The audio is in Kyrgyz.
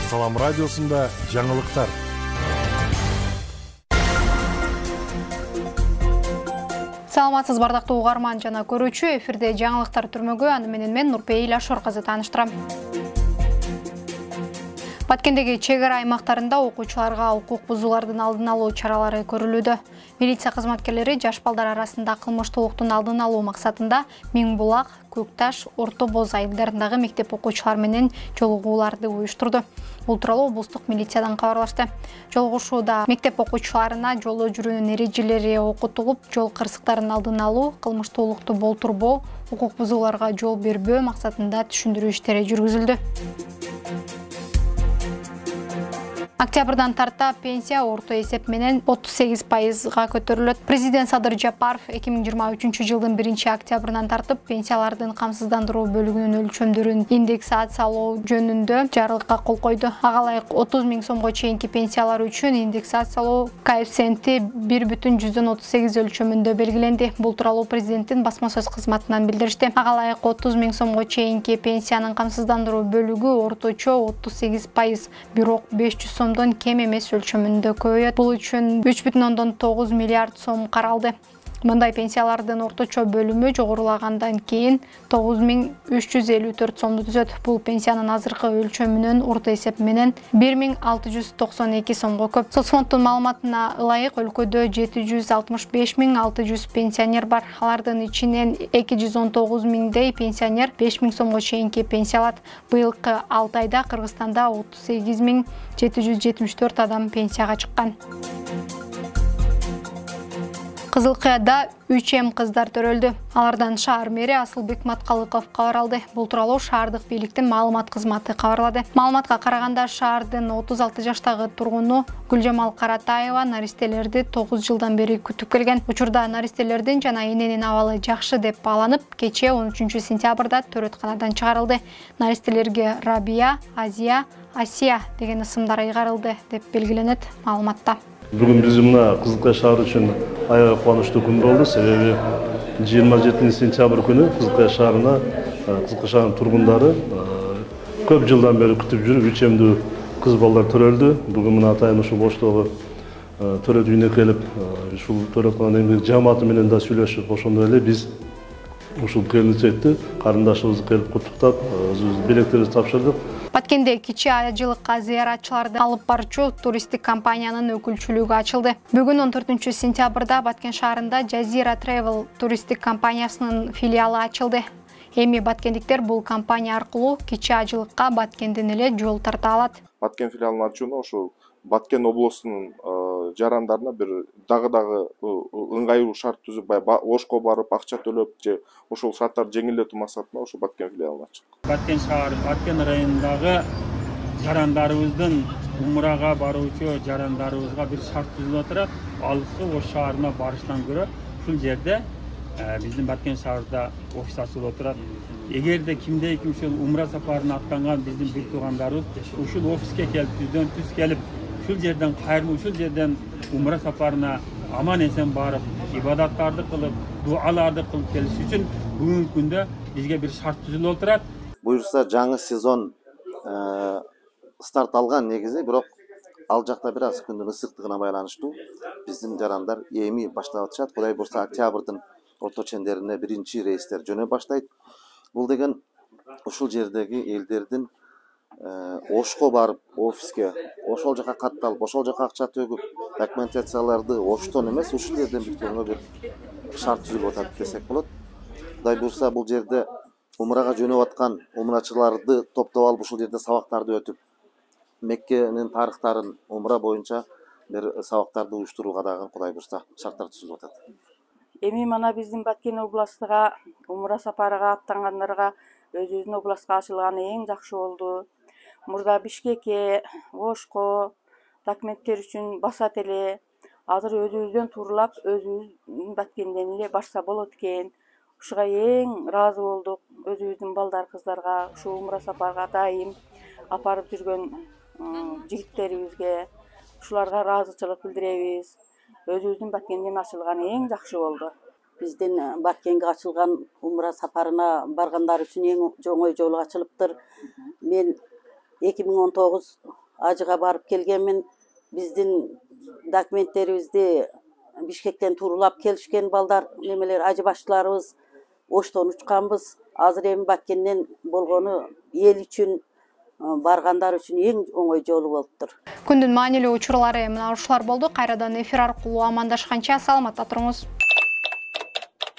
Салам радиосунда жаңылыктар. Саламатсыз бардактуу угарман жана көрүүчү, эфирде жаңылыктар түрмөгү, аны менен мен Нурпейил Ашоркызы тааныштырам. Баткендеги чек ара аймактарында окуучуларга укук бузуулардын алдын алуу чаралары көрүлүүдө. Милиция кызматкерлери жаш балдар арасында кылмыштуулуктун алдын алуу максатында Миңбулак, Көкташ, Орто Боз айылдарындагы мектеп окуучулар менен жолугууларды уюштурду. Бул тууралуу облустук милициядан кабарлашты. Жолугушууда мектеп окуучуларына жолдо жүрүүнүн эрежелери окутулуп, жол кырсыктарын алдын алуу, кылмыштуулукту болтурбоо, укук бузууларга жол бербөө максатында түшүндүрүү иштери жүргүзүлдү. Октябрдан тарта пенсия орто эсеп менен 38%га көтөрүлөт. Президент Садыр Жапаров 2023 жылдын 1-октябрынан тартып пенсиялардын камсыздандыруу бөлүгүнүн өлчөмдөрүн индексациялоо жөнүндө жарлыкка кол койду. Ага ылайык 30 000 сомго чейинки пенсиялар үчүн индексациялоо коэффициенти 1,38 өлчөмүндө белгиленди. Бул тууралуу президенттин басма сөз кызматынан билдиришти. Ага ылайык 30 000 сомго чейинки пенсиянын камсыздандыруу бөлүгү орточо 38%, бирок 500 сомдон кем эмес өлчөмүндө көбөйөт. Бул үчүн 3,9 миллиард сом каралды. Мындай пенсиялардын орточо бөлүмү жогорулагандан кийин 9354 сомду түзөт. Бул пенсиянын азыркы өлчөмүнөн орто эсеп менен 1692 сомго көп. Соцфонддун маалыматына ылайык өлкөдө 765600 пенсионер бар. Алардын ичинен 219 000 пенсионер 5000 сомго чейинки пенсия алат. Быйылкы 6 айда Кыргызстанда 38 774 адам пенсияга чыккан. Кызыл Кыяда 3 кыздар төрөлдү. Алардан шаар мэри Асылбек Маткалыков кабар Бул тууралуу шаардык бийликтин маалымат кызматы кабарлады. Маалыматка караганда шаардын 36 жаштагы тургуну Гүлжамал Каратаева наристелерди 9 жылдан бери күтүп келген. Учурда наристелердин жана эненин абалы жакшы деп бааланып, кечээ 13 сентябрда төрөтканадан чыгарылды. Наристелерге Рабия, Азия, Асия деген ысымдар ыйгарылды деп белгиленет маалыматта. Бүгін біз мына Кызыл Кыя шаары үшін аябай кубанычтуу күн болду. Себеби 27 сентябрь күнү Кызыл Кыя шаарына Кызыл Кыя шаарынын тургундары көп жылдан бери күтүп жүрүп 3 эмдүү кыз балдар төрөлдү. Бүгүн мына атайын ушул боштогу төрөт үйүнө келип, ушул төрөткананын жамааты менен да сүйлөшүп, ошондой эле биз ушул келинчекти карындашыбызды келип куттуктап, өзүбүздүн белектерибизди тапшырдык. Баткенде кичи ажылыкка зыяратчыларды алып барчу туристтик компаниянын өкүлчүлүгү ачылды. Бүгүн 14 сентябрда Баткен шаарында Жазира Travel туристтик компаниясынын филиалы ачылды. Эми баткендиктер бул компания аркылуу кичи ажылыкка Баткенден эле жол тарта алат. Баткен филиалынын ачууна ошол Баткен облусунун жарандарына бир дагы ыңгайлуу шарт түзүп, Ошко барып акча төлөп же ошол шарттарды жеңилдетүү максатында ошол Баткен филиалын ачтык. Баткен шаары, Баткен районундагы жарандарыбыздын умрага баруучу жарандарыбызга бир шарт түзүлүп отурат. Алыскы Ош шаарына барыштан көрө ушул жерде биздин Баткен шаарында офис ачылып отурат. Эгерде кимде-ким ушул умра сапарына аттанган биздин бир туугандарыбыз ушул офиске келип, түздөн түз келип, ушул жерден кайрылып, ушул жерден умра сапарына аман эсен барып, ибадаттарды кылып, дуаларды кылып келиш үчүн бүгүнкү күндө бизге бир шарт түзүлүп отурат. Буюрса жаңы сезон старт алган негизи, бирок ал жакта бир аз күндүн ысыктыгына байланыштуу биздин жарандар эми баштап атышат. Кудай буйрса октябрдын орто чендерине биринчи рейстер жөнө баштайт. Бул деген ушул жердеги элдердин Ошко барып офиске, ошол жака катталып, ошол жака акча төгүп, документацияларды Оштон эмес ушул жерден бүткөнгө бир шарт түзүлүп атат десек болот. Кудай буйрса бул жерде умрага жөнөп аткан умрачыларды топтоп алып ушул жерде сабактарды өтүп, Меккенин тарыхтарын умра боюнча бир сабактарды уюштурууга дагы Кудай буйрса шарттар түзүлүп атат. Эми мана биздин Баткен областыга умра сапарыга аттангандарга өзүбүздүн областка ачылганы эң жакшы болду. Мурда Бишкекке, Ошко документтер үчүн басат эле. Азыр өзүбүздөн туурулап, өзүбүздүн Баткенден эле барса болот экен. Ушуга эң ыраазы болдук. Өзүбүздүн балдар, кыздарга ушу умра сапарга дайым апарып жүргөн жигиттерибизге ушуларга ыраазычылык билдиребиз. Өзүбүздүн Баткенден ачылганы эң жакшы болду. Биздин Баткенге ачылган умра сапарына баргандар үчүн эң оңой жол ачылыптыр. Мен 2019 ажыга барып келгенмин. Биздин документтерибизди Бишкектен туурулап келишкен балдар, немелер ажы башчыларыбыз Оштон учканбыз. Азыр эми Баткенден болгону эл үчүн, баргандар үчүн эң оңой жолу болуптур. Күндүн маанилүү учурлары мына ушулар болду. Кайрадан эфир аркылуу амандашканча саламатта туруңуз.